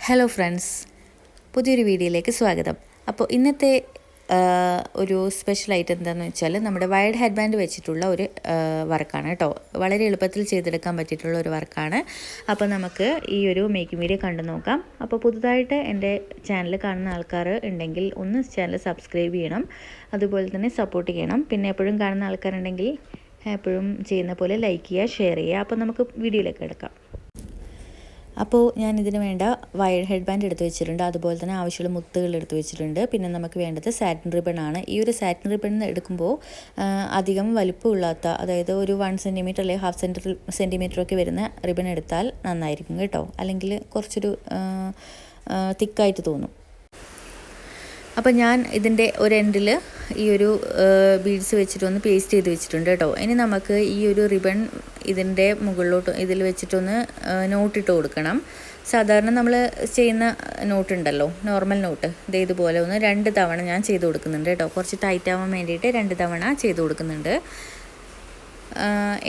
Hello friends, പുതിയൊരു വീഡിയോയിലേക്ക് സ്വാഗതം. അപ്പോൾ ഇന്നത്തെ ഒരു സ്പെഷ്യൽ ഐറ്റം എന്താണെന്ന് വെച്ചാൽ നമ്മുടെ വയർഡ് ഹെഡ് ബാൻഡ് വെച്ചിട്ടുള്ള ഒരു വർക്കാണ് കേട്ടോ. വളരെ എളുപ്പത്തിൽ ചെയ്തെടുക്കാൻ പറ്റിയിട്ടുള്ള ഒരു വർക്കാണ്. അപ്പോൾ നമുക്ക് ഈ ഒരു മേക്കിംഗ് വീഡിയോ കണ്ടു നോക്കാം. അപ്പോൾ പുതുതായിട്ട് എൻ്റെ ചാനൽ കാണുന്ന ആൾക്കാർ ഉണ്ടെങ്കിൽ ഒന്ന് ചാനൽ സബ്സ്ക്രൈബ് ചെയ്യണം, അതുപോലെ തന്നെ സപ്പോർട്ട് ചെയ്യണം. പിന്നെ എപ്പോഴും കാണുന്ന ആൾക്കാരുണ്ടെങ്കിൽ എപ്പോഴും ചെയ്യുന്ന പോലെ ലൈക്ക് ചെയ്യുക, ഷെയർ ചെയ്യുക. അപ്പോൾ നമുക്ക് വീഡിയോയിലേക്ക് എടുക്കാം. അപ്പോൾ ഞാൻ ഇതിന് വേണ്ട വയർ ഹെഡ് ബാൻഡ് എടുത്ത് വെച്ചിട്ടുണ്ട്, അതുപോലെ തന്നെ ആവശ്യമുള്ള മുത്തുകൾ എടുത്ത് വെച്ചിട്ടുണ്ട്. പിന്നെ നമുക്ക് വേണ്ടത് സാറ്റിൻ റിബൺ ആണ്. ഈ ഒരു സാറ്റിൻ റിബൺ എടുക്കുമ്പോൾ അധികം വലുപ്പമില്ലാത്ത, അതായത് ഒരു 1 സെൻറ്റിമീറ്റർ അല്ലെങ്കിൽ ഹാഫ് സെൻറ്റിമീറ്റർ ഒക്കെ വരുന്ന റിബൺ എടുത്താൽ നന്നായിരിക്കും കേട്ടോ. അല്ലെങ്കിൽ കുറച്ചൊരു തിക്കായിട്ട് തോന്നും. അപ്പോൾ ഞാൻ ഇതിൻ്റെ ഒരു എൻഡിൽ ഈ ഒരു ബീഡ്സ് വെച്ചിട്ടൊന്ന് പേസ്റ്റ് ചെയ്ത് വെച്ചിട്ടുണ്ട് കേട്ടോ. ഇനി നമുക്ക് ഈ ഒരു റിബൺ ഇതിൻ്റെ മുകളിലോട്ട് ഇതിൽ വെച്ചിട്ടൊന്ന് നോട്ടിട്ട് കൊടുക്കണം. സാധാരണ നമ്മൾ ചെയ്യുന്ന നോട്ടുണ്ടല്ലോ, നോർമൽ നോട്ട്, ഇതുപോലെ ഒന്ന് 2 തവണ ഞാൻ ചെയ്ത് കൊടുക്കുന്നുണ്ട് കേട്ടോ. കുറച്ച് ടൈറ്റ് ആവാൻ വേണ്ടിയിട്ട് 2 തവണ ചെയ്ത് കൊടുക്കുന്നുണ്ട്.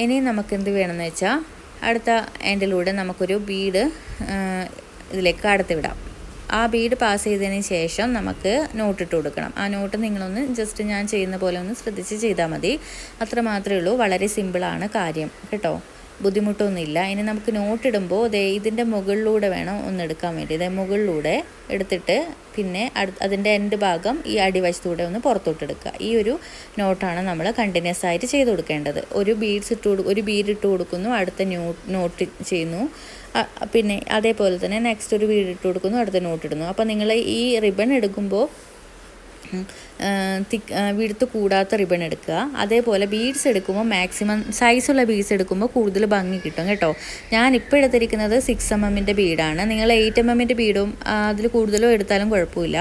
ഇനി നമുക്ക് എന്ത് വേണമെന്ന് വെച്ചാൽ അടുത്ത എൻഡിലൂടെ നമുക്കൊരു ബീഡ് ഇതിലേക്ക് കടത്തി വിടാം. ആ ബീഡ് പാസ് ചെയ്തതിന് ശേഷം നമുക്ക് നോട്ടിട്ട് കൊടുക്കണം. ആ നോട്ട് നിങ്ങളൊന്ന് ജസ്റ്റ് ഞാൻ ചെയ്യുന്ന പോലെ ഒന്ന് ശ്രദ്ധിച്ച് ചെയ്താൽ മതി. അത്ര മാത്രമേ ഉള്ളൂ. വളരെ സിമ്പിളാണ് കാര്യം കേട്ടോ, ബുദ്ധിമുട്ടൊന്നുമില്ല. ഇനി നമുക്ക് നോട്ടിടുമ്പോൾ ഇതിൻ്റെ മുകളിലൂടെ വേണം ഒന്ന് എടുക്കാൻ വേണ്ടി. മുകളിലൂടെ എടുത്തിട്ട് പിന്നെ അതിൻ്റെ എൻഡ് ഭാഗം ഈ അടിവശത്തൂടെ ഒന്ന് പുറത്തോട്ട് എടുക്കുക. ഈ ഒരു നോട്ടാണ് നമ്മൾ കണ്ടിന്യൂസ് ആയിട്ട് ചെയ്ത് കൊടുക്കേണ്ടത്. ഒരു ബീഡ് ഇട്ട് കൊടുക്കുന്നു, അടുത്ത നോട്ട് ചെയ്യുന്നു, പിന്നെ അതേപോലെ തന്നെ നെക്സ്റ്റ് ഒരു ബീഡ് ഇട്ട് കൊടുക്കുന്നു, അടുത്ത നോട്ട് ഇടുന്നു. അപ്പോൾ നിങ്ങൾ ഈ റിബൺ എടുക്കുമ്പോൾ വിടുത്ത് കൂടാത്ത റിബൺ എടുക്കുക. അതേപോലെ ബീഡ്സ് എടുക്കുമ്പോൾ മാക്സിമം സൈസുള്ള ബീഡ്സ് എടുക്കുമ്പോൾ കൂടുതൽ ഭംഗി കിട്ടും കേട്ടോ. ഞാൻ ഇപ്പോൾ എടുത്തിരിക്കുന്നത് 6 mm ബീഡാണ്. നിങ്ങൾ 8 mm ബീഡും അതിൽ കൂടുതലോ എടുത്താലും കുഴപ്പമില്ല,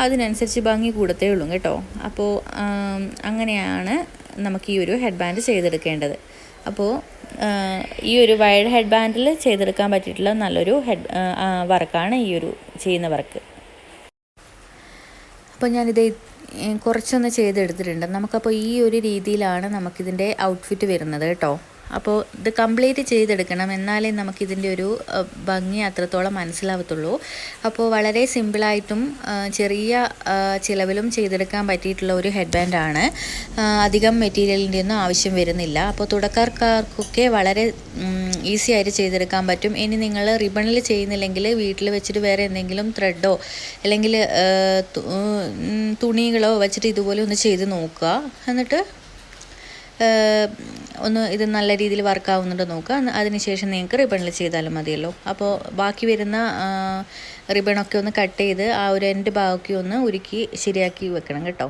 അതിനനുസരിച്ച് ഭംഗി കൂടത്തേ ഉള്ളൂ കേട്ടോ. അപ്പോൾ അങ്ങനെയാണ് നമുക്ക് ഈ ഒരു ഹെഡ് ബാൻഡ് ചെയ്തെടുക്കേണ്ടത്. അപ്പോൾ ഈ ഒരു വയർഡ് ഹെഡ് ബാൻഡിൽ ചെയ്തെടുക്കാൻ പറ്റിയിട്ടുള്ള നല്ലൊരു വർക്കാണ് ഈ ഒരു ചെയ്യുന്ന വർക്ക്. അപ്പോൾ ഞാനിത് കുറച്ചൊന്ന് ചെയ്തെടുത്തിട്ടുണ്ട്. നമുക്കപ്പോൾ ഈ ഒരു രീതിയിലാണ് നമുക്കിതിൻ്റെ ഔട്ട്ഫിറ്റ് വരുന്നത് കേട്ടോ. അപ്പോൾ ഇത് കംപ്ലീറ്റ് ചെയ്തെടുക്കണം, എന്നാലേ നമുക്കിതിൻ്റെ ഒരു ഭംഗി അത്രത്തോളം മനസ്സിലാവത്തുള്ളൂ. അപ്പോൾ വളരെ സിമ്പിളായിട്ടും ചെറിയ ചിലവിലും ചെയ്തെടുക്കാൻ പറ്റിയിട്ടുള്ള ഒരു ഹെഡ് ബാൻഡാണ്. അധികം മെറ്റീരിയലിൻ്റെ ഒന്നും ആവശ്യം വരുന്നില്ല. അപ്പോൾ തുടക്കക്കാർക്കൊക്കെ വളരെ ഈസി ആയിട്ട് ചെയ്തെടുക്കാൻ പറ്റും. ഇനി നിങ്ങൾ റിബണിൽ ചെയ്യുന്നില്ലെങ്കിൽ വീട്ടിൽ വെച്ചിട്ട് വേറെ എന്തെങ്കിലും ത്രെഡോ അല്ലെങ്കിൽ തുണികളോ വെച്ചിട്ട് ഇതുപോലെ ഒന്ന് ചെയ്ത് നോക്കുക. എന്നിട്ട് ഒന്ന് ഇത് നല്ല രീതിയിൽ വർക്കാവുന്നുണ്ട് നോക്കുക. അതിനുശേഷം നിങ്ങൾക്ക് റിബണിൽ ചെയ്താലും മതിയല്ലോ. അപ്പോൾ ബാക്കി വരുന്ന റിബണൊക്കെ ഒന്ന് കട്ട് ചെയ്ത് ആ ഒരു എൻഡ് ഭാഗമൊക്കെ ഒന്ന് ഉരുക്കി ശരിയാക്കി വെക്കണം കേട്ടോ,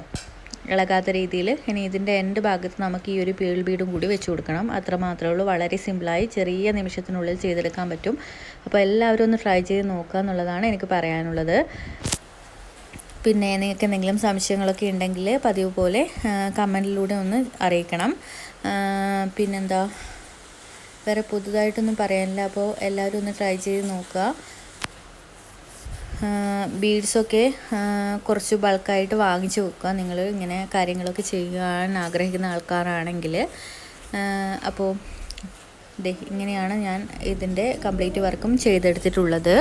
ഇളകാത്ത രീതിയിൽ. ഇനി ഇതിൻ്റെ എൻഡ് ഭാഗത്ത് നമുക്ക് ഈ ഒരു പേൾ ബീഡും കൂടി വെച്ച് കൊടുക്കണം. അത്ര മാത്രമേ ഉള്ളൂ. വളരെ സിമ്പിളായി ചെറിയ നിമിഷത്തിനുള്ളിൽ ചെയ്തെടുക്കാൻ പറ്റും. അപ്പോൾ എല്ലാവരും ഒന്ന് ട്രൈ ചെയ്ത് നോക്കുക എന്നുള്ളതാണ് എനിക്ക് പറയാനുള്ളത്. പിന്നെ നിങ്ങൾക്ക് എന്തെങ്കിലും സംശയങ്ങളൊക്കെ ഉണ്ടെങ്കിൽ പതിവ് പോലെ കമൻറ്റിലൂടെ ഒന്ന് അറിയിക്കണം. പിന്നെന്താ, വേറെ പുതുതായിട്ടൊന്നും പറയാനില്ല. അപ്പോൾ എല്ലാവരും ഒന്ന് ട്രൈ ചെയ്ത് നോക്കുക. ബീഡ്സൊക്കെ കുറച്ച് ബൾക്കായിട്ട് വാങ്ങിച്ച് വെക്കുക നിങ്ങൾ ഇങ്ങനെ കാര്യങ്ങളൊക്കെ ചെയ്യാൻ ആഗ്രഹിക്കുന്ന ആൾക്കാരാണെങ്കിൽ. അപ്പോൾ ഇങ്ങനെയാണ് ഞാൻ ഇതിൻ്റെ കംപ്ലീറ്റ് വർക്കും ചെയ്തെടുത്തിട്ടുള്ളത്.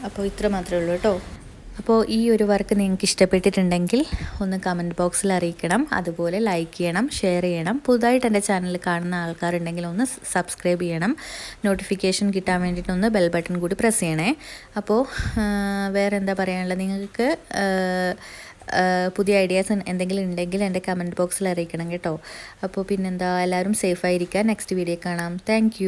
അപ്പോൾ ഇത്ര മാത്രമേ ഉള്ളൂ കേട്ടോ. അപ്പോൾ ഈ ഒരു വർക്ക് നിങ്ങൾക്ക് ഇഷ്ടപ്പെട്ടിട്ടുണ്ടെങ്കിൽ ഒന്ന് കമൻറ്റ് ബോക്സിൽ അറിയിക്കണം, അതുപോലെ ലൈക്ക് ചെയ്യണം, ഷെയർ ചെയ്യണം. പുതുതായിട്ട് എൻ്റെ ചാനൽ കാണുന്ന ആൾക്കാരുണ്ടെങ്കിൽ ഒന്ന് സബ്സ്ക്രൈബ് ചെയ്യണം. നോട്ടിഫിക്കേഷൻ കിട്ടാൻ വേണ്ടിയിട്ടൊന്ന് ബെൽ ബട്ടൺ കൂടി പ്രസ് ചെയ്യണേ. അപ്പോൾ വേറെ എന്താ പറയാനുള്ളത്, നിങ്ങൾക്ക് പുതിയ ഐഡിയാസ് എന്തെങ്കിലും ഉണ്ടെങ്കിൽ എൻ്റെ കമൻറ്റ് ബോക്സിൽ അറിയിക്കണം കേട്ടോ. അപ്പോൾ പിന്നെന്താ, എല്ലാവരും സേഫായിരിക്കുക. നെക്സ്റ്റ് വീഡിയോ കാണാം. താങ്ക്